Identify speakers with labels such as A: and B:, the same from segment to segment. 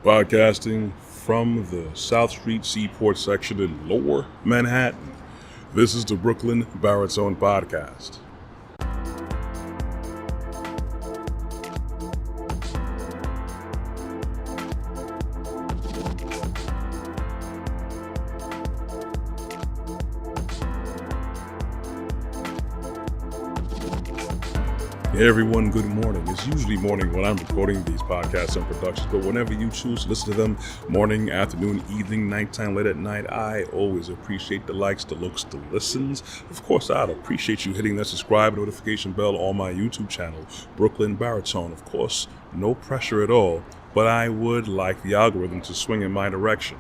A: Podcasting from the South Street Seaport section in Lower Manhattan. This is the Brooklyn Baritone Podcast. Hey everyone, good morning. It's usually morning when I'm recording these podcasts and productions, but whenever you choose to listen to them, morning, afternoon, evening, nighttime, late at night, I always appreciate the likes, the looks, the listens. Of course, I'd appreciate you hitting that subscribe notification bell on my YouTube channel, Brooklyn Baritone. Of course, no pressure at all, but I would like the algorithm to swing in my direction.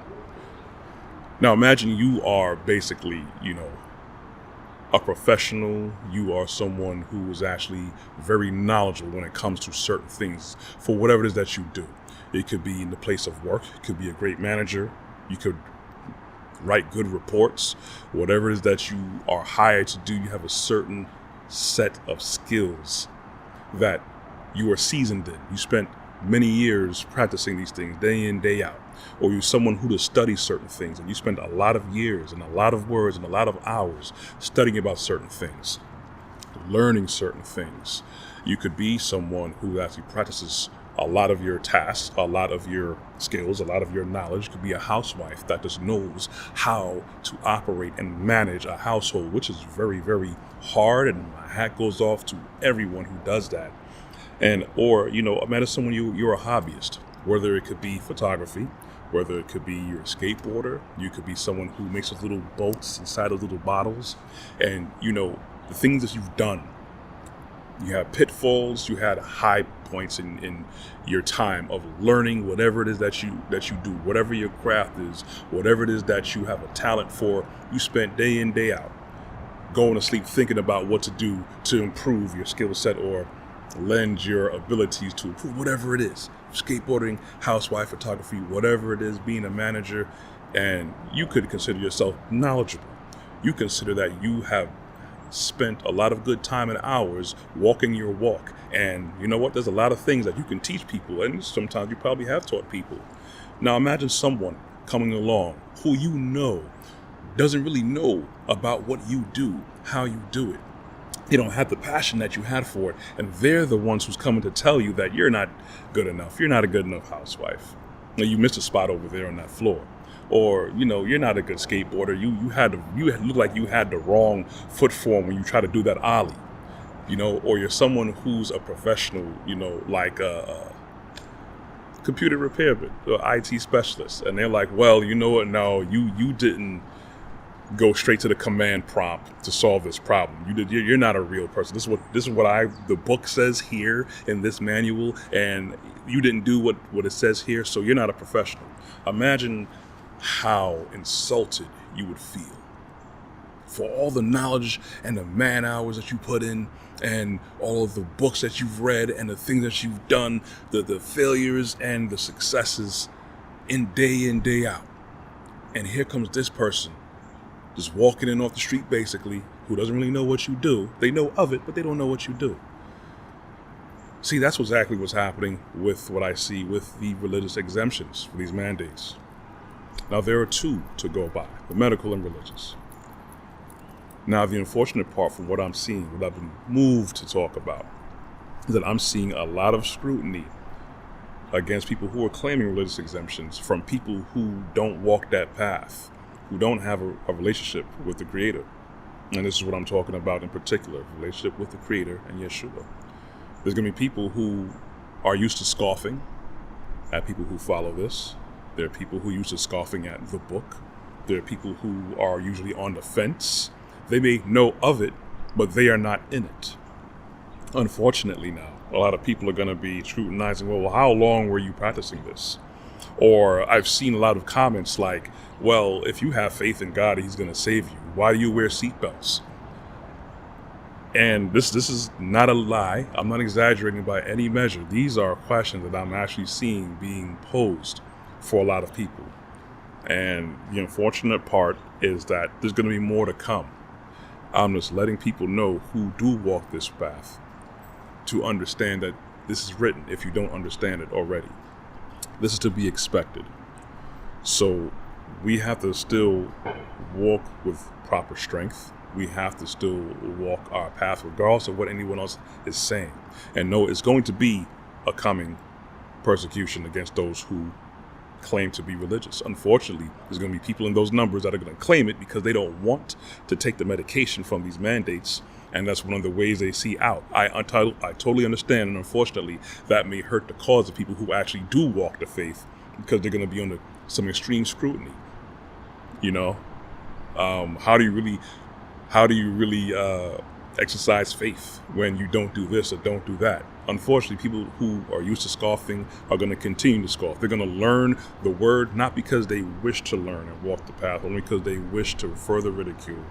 A: Now imagine you are basically, a professional. You are someone who is actually very knowledgeable when it comes to certain things for whatever it is that you do. It could be in the place of work. It could be a great manager. You could write good reports. Whatever it is that you are hired to do, you have a certain set of skills that you are seasoned in. You spent many years practicing these things day in, day out. Or you're someone who does study certain things and you spend a lot of years and a lot of words and a lot of hours studying about certain things, learning certain things. You could be someone who actually practices a lot of your tasks, a lot of your skills, a lot of your knowledge. You could be a housewife that just knows how to operate and manage a household, which is very, very hard. And my hat goes off to everyone who does that. Imagine someone you're a hobbyist, whether it could be photography, whether it could be you're a skateboarder, you could be someone who makes those little boats inside of little bottles. And, the things that you've done, you have pitfalls, you had high points in your time of learning whatever it is that you do, whatever your craft is, whatever it is that you have a talent for. You spent day in, day out going to sleep thinking about what to do to improve your skill set or lend your abilities to improve whatever it is. Skateboarding, housewife, photography, whatever it is, being a manager. And you could consider yourself knowledgeable. You consider that you have spent a lot of good time and hours walking your walk. And you know what? There's a lot of things that you can teach people, and sometimes you probably have taught people. Now imagine someone coming along who doesn't really know about what you do, how you do it. They don't have the passion that you had for it, and they're the ones who's coming to tell you that you're not good enough. You're not a good enough housewife. You missed a spot over there on that floor, or you're not a good skateboarder. You look like you had the wrong foot form when you try to do that ollie. Or you're someone who's a professional. Like a computer repairman or IT specialist, and they're like, well, you know what? No, you didn't go straight to the command prompt to solve this problem. You're not a real person. This is what the book says here in this manual, and you didn't do what it says here, so you're not a professional. Imagine how insulted you would feel for all the knowledge and the man hours that you put in, and all of the books that you've read, and the things that you've done, the failures and the successes in, day out. And here comes this person just walking in off the street, basically, who doesn't really know what you do. They know of it, but they don't know what you do. See, that's exactly what's happening with what I see with the religious exemptions for these mandates. Now, there are two to go by, the medical and religious. Now, the unfortunate part from what I'm seeing, what I've been moved to talk about, is that I'm seeing a lot of scrutiny against people who are claiming religious exemptions from people who don't walk that path, who don't have a relationship with the Creator. And this is what I'm talking about in particular, relationship with the Creator and Yeshua. There's going to be people who are used to scoffing at people who follow this. There are people who are used to scoffing at the book. There are people who are usually on the fence. They may know of it, but they are not in it. Unfortunately now, a lot of people are going to be scrutinizing, well, how long were you practicing this? Or I've seen a lot of comments like, well, if you have faith in God, He's going to save you. Why do you wear seatbelts? And this is not a lie. I'm not exaggerating by any measure. These are questions that I'm actually seeing being posed for a lot of people. And the unfortunate part is that there's going to be more to come. I'm just letting people know who do walk this path to understand that this is written if you don't understand it already. This is to be expected. So we have to still walk with proper strength. We have to still walk our path regardless of what anyone else is saying. And know it's going to be a coming persecution against those who claim to be religious. Unfortunately, there's going to be people in those numbers that are going to claim it because they don't want to take the medication from these mandates. And that's one of the ways they see out. I totally understand. And unfortunately, that may hurt the cause of people who actually do walk the faith because they're going to be under some extreme scrutiny. You know, how do you really exercise faith when you don't do this or don't do that? Unfortunately, people who are used to scoffing are going to continue to scoff. They're going to learn the word not because they wish to learn and walk the path, only because they wish to further ridicule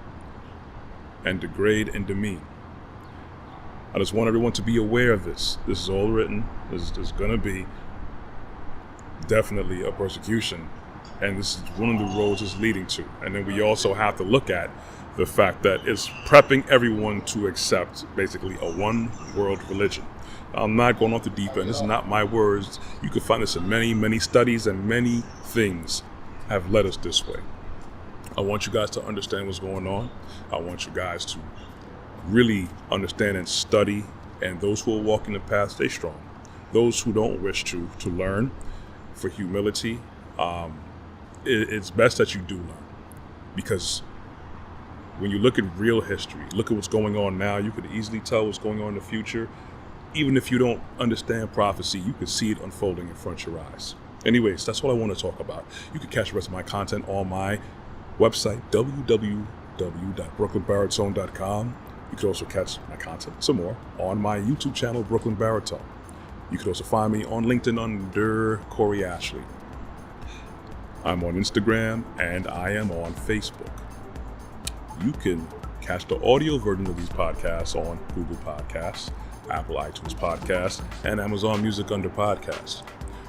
A: and degrade and demean. I just want everyone to be aware of this. This is all written. There's going to be definitely a persecution, and this is one of the roads it's leading to. And then we also have to look at the fact that it's prepping everyone to accept basically a one world religion. I'm not going off the deep end. This is not my words. You can find this in many, many studies, and many things have led us this way. I want you guys to understand what's going on. I want you guys to really understand and study. And those who are walking the path, stay strong. Those who don't wish to learn for humility, it's best that you do learn. Because when you look at real history, look at what's going on now, you could easily tell what's going on in the future. Even if you don't understand prophecy, you can see it unfolding in front of your eyes. Anyways, that's what I want to talk about. You can catch the rest of my content on my website, www.brooklynbaritone.com. You can also catch my content some more on my YouTube channel, Brooklyn Baritone. You can also find me on LinkedIn under Corey Ashley. I'm on Instagram and I am on Facebook. You can catch the audio version of these podcasts on Google Podcasts, Apple iTunes Podcasts, and Amazon Music under Podcasts.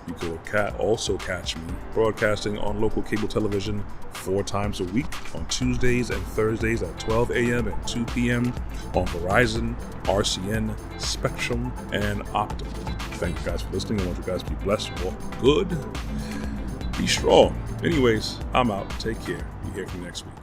A: You can also catch me broadcasting on local cable television 4 times a week on Tuesdays and Thursdays at 12 a.m. and 2 p.m. on Verizon, RCN, Spectrum, and Optum. Thank you guys for listening. I want you guys to be blessed, walk good, be strong. Anyways, I'm out. Take care. Be here for next week.